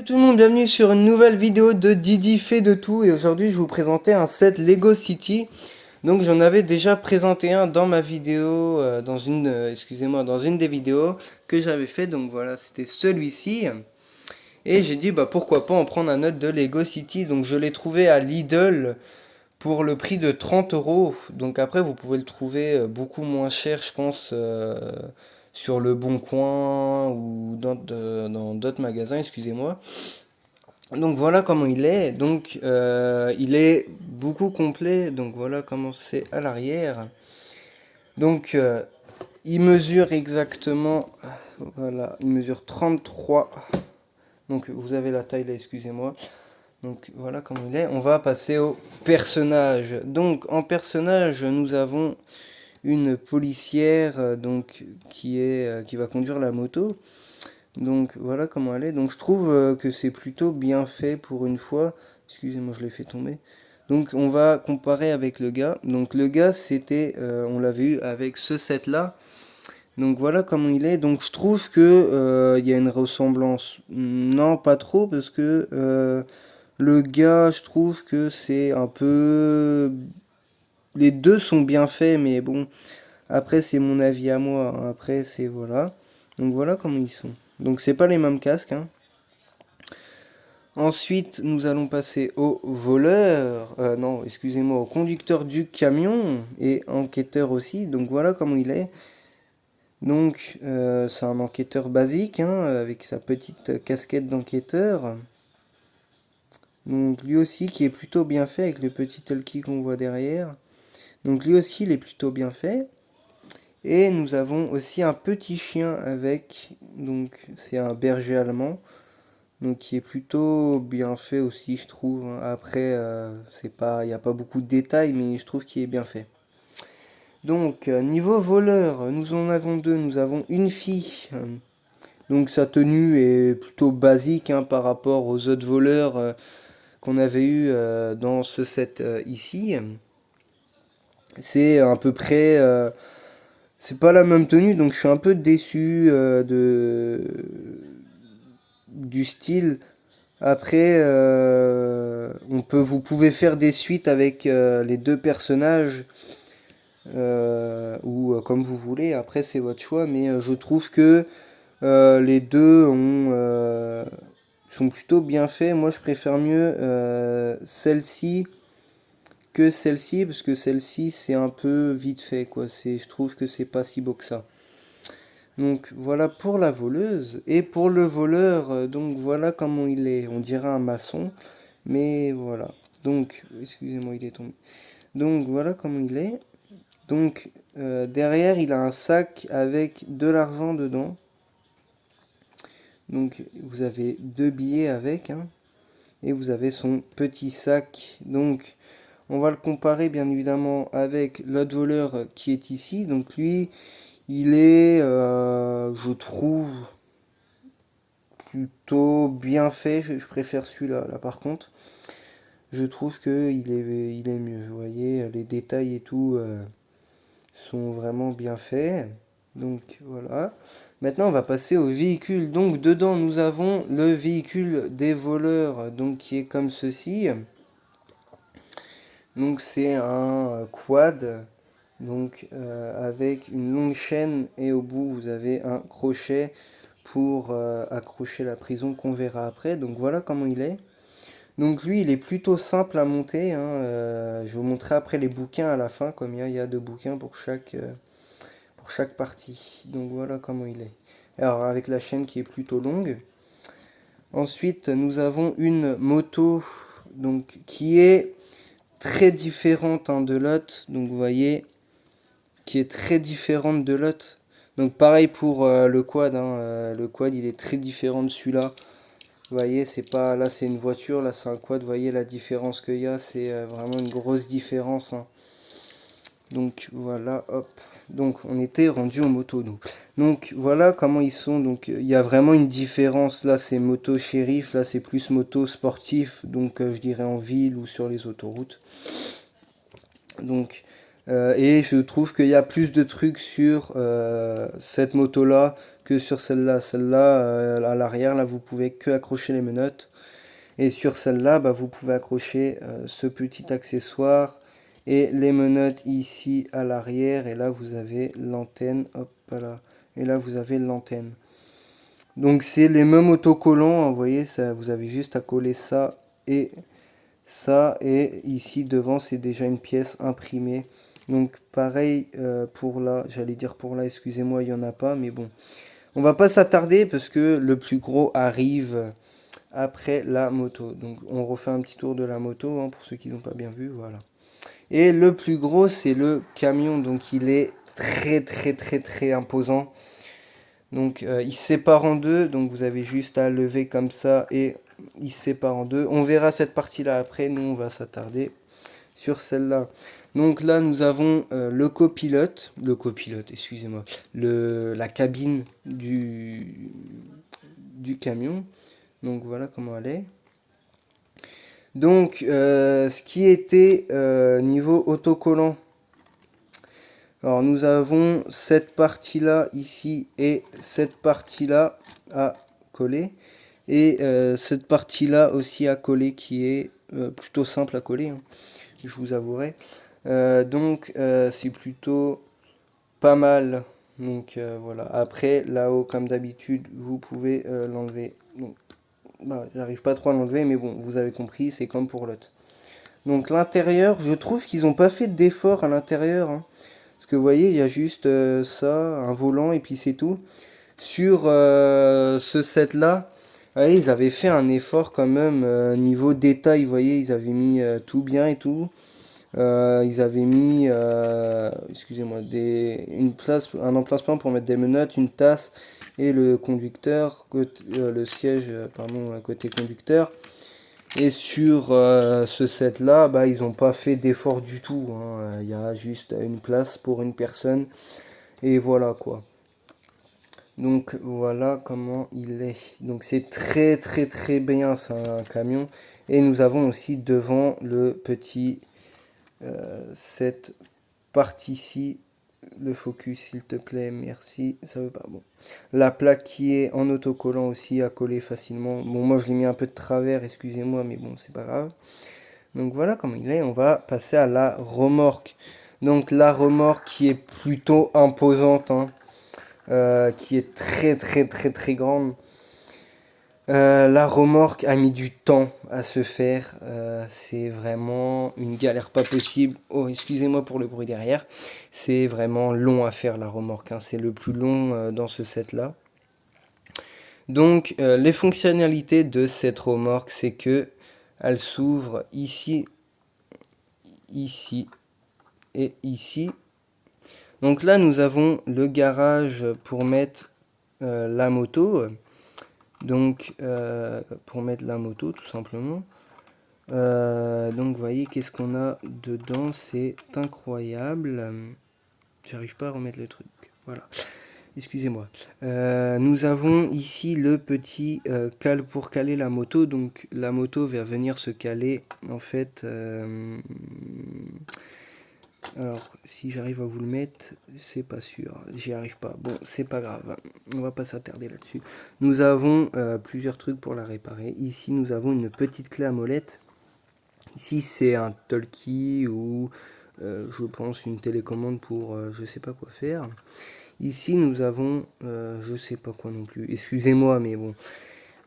Tout le monde, bienvenue sur une nouvelle vidéo de Didi fait de tout et aujourd'hui je vais vous présenter un set Lego City. Donc j'en avais déjà présenté un dans ma vidéo, dans une des vidéos que j'avais fait, donc voilà c'était celui-ci. Et j'ai dit bah pourquoi pas en prendre un autre de Lego City, donc je l'ai trouvé à Lidl pour le prix de 30 €. Donc après vous pouvez le trouver beaucoup moins cher je pense sur le Bon Coin ou dans d'autres magasins, excusez-moi. Donc voilà comment il est. Donc il est beaucoup complet. Donc voilà comment c'est à l'arrière. Donc il mesure exactement. Voilà, il mesure 33. Donc vous avez la taille là, excusez-moi. Donc voilà comment il est. On va passer au personnage. Donc en personnage, nous avons une policière qui va conduire la moto. Donc voilà comment elle est. Donc je trouve que c'est plutôt bien fait pour une fois. Excusez-moi, je l'ai fait tomber. Donc on va comparer avec le gars. Donc le gars c'était, on l'avait eu avec ce set là. Donc voilà comment il est. Donc je trouve que il y a une ressemblance. Non, pas trop parce que le gars, je trouve que c'est un peu. Les deux sont bien faits, mais bon. Après c'est mon avis à moi, hein. Après c'est voilà. Donc voilà comment ils sont. Donc c'est pas les mêmes casques, hein. Ensuite, nous allons passer au voleur, non, excusez-moi, au conducteur du camion et enquêteur aussi. Donc voilà comment il est. Donc c'est un enquêteur basique, hein, avec sa petite casquette d'enquêteur. Donc lui aussi qui est plutôt bien fait avec le petit talkie qu'on voit derrière. Donc lui aussi il est plutôt bien fait. Et nous avons aussi un petit chien avec, donc c'est un berger allemand. Donc qui est plutôt bien fait aussi, je trouve, hein. Après, c'est pas, il n'y a pas beaucoup de détails, mais je trouve qu'il est bien fait. Donc niveau voleur, nous en avons deux. Nous avons une fille. Donc sa tenue est plutôt basique, hein, par rapport aux autres voleurs qu'on avait eu dans ce set ici. C'est à peu près, c'est pas la même tenue, donc je suis un peu déçu du style. Après, vous pouvez faire des suites avec les deux personnages ou comme vous voulez. Après, c'est votre choix, mais je trouve que les deux sont plutôt bien faits. Moi, je préfère mieux celle-ci que celle-ci parce que celle-ci c'est un peu vite fait, quoi. Je trouve que c'est pas si beau que ça. Donc voilà pour la voleuse. Et pour le voleur, donc voilà comment il est. On dirait un maçon. Mais voilà. Donc, excusez-moi, il est tombé. Donc voilà comment il est. Donc derrière, il a un sac avec de l'argent dedans. Donc vous avez deux billets avec, hein, et vous avez son petit sac. Donc on va le comparer bien évidemment avec l'autre voleur qui est ici. Donc lui, il est, je trouve, plutôt bien fait. Je préfère celui-là, là par contre. Je trouve que il est mieux. Vous voyez, les détails et tout sont vraiment bien faits. Donc voilà. Maintenant, on va passer au véhicule. Donc dedans, nous avons le véhicule des voleurs, donc qui est comme ceci. Donc c'est un quad, donc avec une longue chaîne et au bout vous avez un crochet pour accrocher la prison qu'on verra après. Donc voilà comment il est. Donc lui, il est plutôt simple à monter, hein. Je vais vous montrer après les bouquins à la fin, comme il y a deux bouquins pour chaque partie. Donc voilà comment il est. Alors avec la chaîne qui est plutôt longue. Ensuite, nous avons une moto donc qui est très différente, hein, de l'autre. Donc vous voyez, qui est très différente de l'autre. Donc pareil pour le quad, hein. Le quad, il est très différent de celui-là. Vous voyez, c'est pas, là c'est une voiture, là c'est un quad. Vous voyez la différence qu'il y a, c'est vraiment une grosse différence, hein. Donc voilà, hop. Donc on était rendu aux motos. Donc voilà comment ils sont. Donc il y a vraiment une différence. Là c'est moto shérif, là c'est plus moto sportif. Donc je dirais en ville ou sur les autoroutes. Donc Et je trouve qu'il y a plus de trucs sur cette moto là que sur celle-là. Celle-là, à l'arrière, là, vous pouvez que accrocher les menottes. Et sur celle-là, bah, vous pouvez accrocher ce petit accessoire et les menottes ici à l'arrière. Et là, vous avez l'antenne. Hop là. Et là, vous avez l'antenne. Donc, c'est les mêmes autocollants. Vous voyez, ça, vous avez juste à coller ça et ça. Et ici, devant, c'est déjà une pièce imprimée. Donc, pareil pour là. J'allais dire pour là, excusez-moi, il n'y en a pas. Mais bon, on va pas s'attarder parce que le plus gros arrive après la moto. Donc on refait un petit tour de la moto hein, pour ceux qui n'ont pas bien vu, voilà. Et le plus gros c'est le camion, donc il est très imposant. Donc il se sépare en deux, donc vous avez juste à lever comme ça et il se sépare en deux. On verra cette partie là après, nous on va s'attarder sur celle-là. Donc là nous avons le copilote, excusez-moi, la cabine du camion. Donc voilà comment elle est. Donc, ce qui était niveau autocollant. Alors, nous avons cette partie-là ici et cette partie-là à coller. Et cette partie-là aussi à coller qui est plutôt simple à coller, hein, je vous avouerai. Donc, c'est plutôt pas mal. Donc, voilà. Après, là-haut, comme d'habitude, vous pouvez l'enlever. Donc, bah, j'arrive pas trop à l'enlever, mais bon, vous avez compris, c'est comme pour l'autre. Donc l'intérieur, je trouve qu'ils n'ont pas fait d'effort à l'intérieur, hein. Parce que vous voyez, il y a juste ça, un volant et puis c'est tout. Sur ce set-là, ouais, ils avaient fait un effort quand même niveau détail, vous voyez, ils avaient mis tout bien et tout. Ils avaient mis, excusez-moi, une place, un emplacement pour mettre des menottes, une tasse et le conducteur, le siège, pardon, côté conducteur. Et sur ce set là, bah, ils n'ont pas fait d'effort du tout, hein. Il y a juste une place pour une personne. Et voilà quoi. Donc voilà comment il est. Donc c'est très bien, c'est un camion. Et nous avons aussi devant le petit cette partie-ci. Le focus s'il te plaît, merci. Ça veut pas, bon. La plaque qui est en autocollant aussi à coller facilement. Bon, moi je l'ai mis un peu de travers, excusez-moi, mais bon, c'est pas grave. Donc voilà comment il est. On va passer à la remorque. Donc la remorque qui est plutôt imposante, hein, qui est très grande. La remorque a mis du temps à se faire. C'est vraiment une galère pas possible. Oh, excusez-moi pour le bruit derrière. C'est vraiment long à faire la remorque, hein. C'est le plus long dans ce set-là. Donc les fonctionnalités de cette remorque, c'est que elle s'ouvre ici, ici et ici. Donc là, nous avons le garage pour mettre la moto. Donc, pour mettre la moto, tout simplement. Donc, vous voyez, qu'est-ce qu'on a dedans? C'est incroyable. J'arrive pas à remettre le truc. Voilà. Excusez-moi. Nous avons ici le petit cale pour caler la moto. Donc, la moto va venir se caler, en fait... alors, si j'arrive à vous le mettre, c'est pas sûr. J'y arrive pas. Bon, c'est pas grave. On va pas s'attarder là-dessus. Nous avons plusieurs trucs pour la réparer. Ici, nous avons une petite clé à molette. Ici, c'est un talkie ou, je pense, une télécommande pour je sais pas quoi faire. Ici, nous avons, je sais pas quoi non plus. Excusez-moi, mais bon.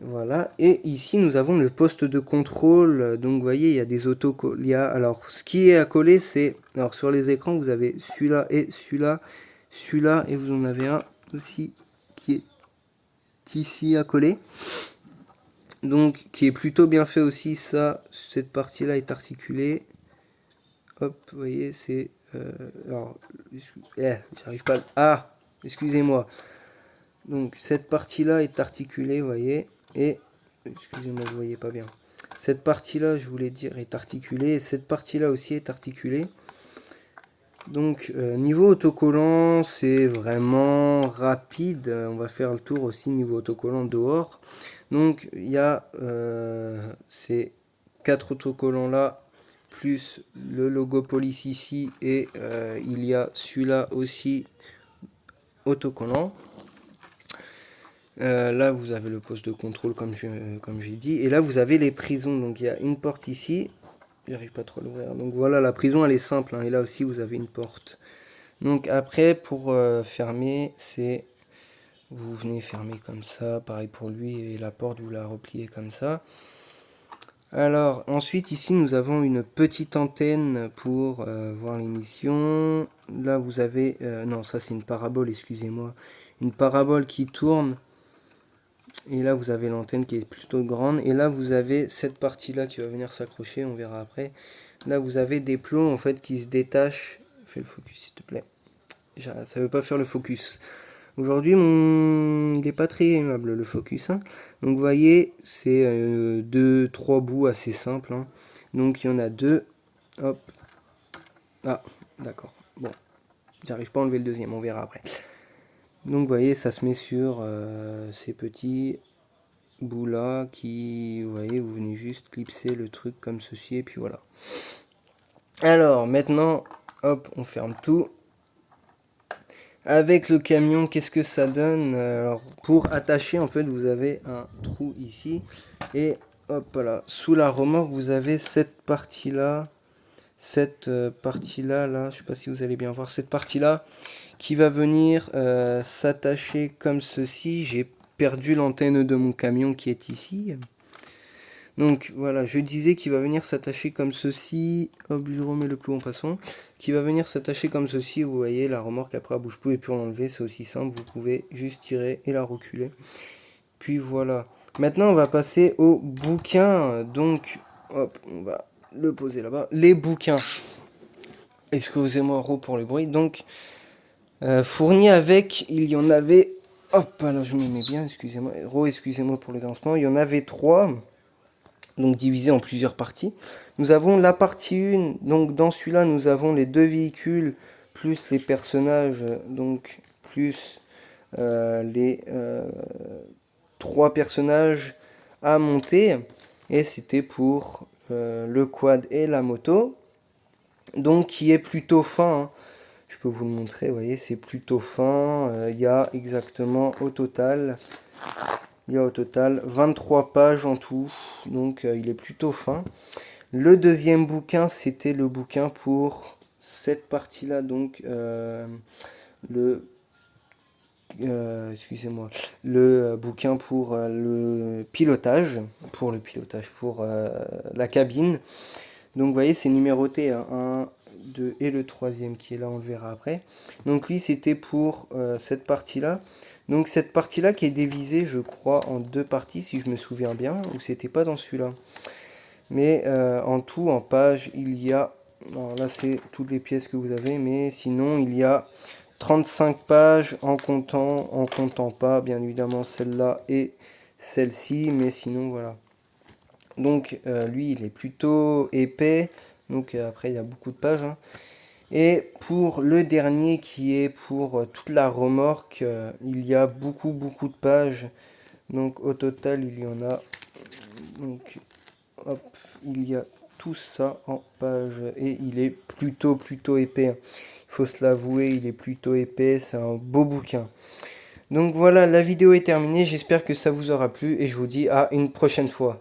Voilà, et ici nous avons le poste de contrôle. Donc vous voyez, il y a des autocollants. Alors ce qui est à coller, c'est, alors sur les écrans vous avez celui-là et celui-là, celui-là, et vous en avez un aussi qui est ici à coller. Donc qui est plutôt bien fait aussi. Ça, cette partie-là est articulée. Hop, vous voyez, c'est alors j'arrive pas. Ah, excusez-moi. Donc cette partie-là est articulée, vous voyez, et excusez-moi, vous voyez pas bien. Cette partie-là, je voulais dire, est articulée, et cette partie-là aussi est articulée. Donc niveau autocollant, c'est vraiment rapide. On va faire le tour aussi niveau autocollant dehors. Donc il y a ces 4 autocollants là, plus le logo police ici, et il y a celui-là aussi autocollant. Là vous avez le poste de contrôle comme j'ai dit, et là vous avez les prisons. Donc il y a une porte ici, j'arrive pas trop à l'ouvrir, donc voilà, la prison elle est simple, hein, et là aussi vous avez une porte. Donc après pour fermer, c'est vous venez fermer comme ça, pareil pour lui, et la porte vous la repliez comme ça. Alors ensuite ici nous avons une petite antenne pour voir l'émission. Là vous avez, non ça c'est une parabole, excusez-moi, une parabole qui tourne. Et là vous avez l'antenne qui est plutôt grande, et là vous avez cette partie là qui va venir s'accrocher, on verra après. Là vous avez des plots en fait qui se détachent. Fais le focus s'il te plaît, ça veut pas faire le focus. Aujourd'hui il est pas très aimable le focus, hein. Donc vous voyez c'est 2-3 bouts assez simples, hein. Donc il y en a deux, hop, ah d'accord, bon j'arrive pas à enlever le deuxième, on verra après. Donc vous voyez ça se met sur ces petits bouts là qui, vous voyez, vous venez juste clipser le truc comme ceci, et puis voilà. Alors maintenant hop on ferme tout. Avec le camion, qu'est-ce que ça donne? Alors pour attacher en fait vous avez un trou ici, et hop là, sous la remorque vous avez cette partie là, là, je sais pas si vous allez bien voir cette partie là qui va venir s'attacher comme ceci. J'ai perdu l'antenne de mon camion qui est ici. Donc voilà, je disais qu'il va venir s'attacher comme ceci. Hop, je remets le clou en passant. Qui va venir s'attacher comme ceci. Vous voyez, la remorque après elle bouge plus, et puis on l'enlever, c'est aussi simple. Vous pouvez juste tirer et la reculer. Puis voilà. Maintenant on va passer au bouquin. Donc hop, on va le poser là-bas. Les bouquins. Excusez-moi Ro pour le bruit. Donc fourni avec, il y en avait, hop là je me mets bien, excusez-moi Ro, excusez-moi pour le grincement. Il y en avait 3, donc divisé en plusieurs parties. Nous avons la partie 1, donc dans celui-là nous avons les 2 véhicules plus les personnages, donc plus les 3 personnages à monter, et c'était pour le quad et la moto, donc qui est plutôt fin, hein. Je peux vous le montrer, vous voyez, c'est plutôt fin. Il y a exactement au total 23 pages en tout, donc il est plutôt fin. Le deuxième bouquin, c'était le bouquin pour cette partie-là, donc excusez-moi, le bouquin pour le pilotage, pour la cabine. Donc vous voyez, c'est numéroté, hein, 1, 2 et le troisième qui est là, on le verra après. Donc lui, c'était pour cette partie-là. Donc cette partie-là qui est divisée, je crois, en 2 parties, si je me souviens bien, ou c'était pas dans celui-là. Mais en tout, en page, il y a, alors là c'est toutes les pièces que vous avez, mais sinon il y a 35 pages en comptant pas, bien évidemment, celle-là et celle-ci, mais sinon voilà. Donc lui, il est plutôt épais, donc après il y a beaucoup de pages, hein. Et pour le dernier qui est pour toute la remorque, il y a beaucoup de pages. Donc au total il y en a, donc hop, il y a tout ça en pages, et il est plutôt épais, hein. Il faut se l'avouer, il est plutôt épais, c'est un beau bouquin. Donc voilà, la vidéo est terminée, j'espère que ça vous aura plu, et je vous dis à une prochaine fois.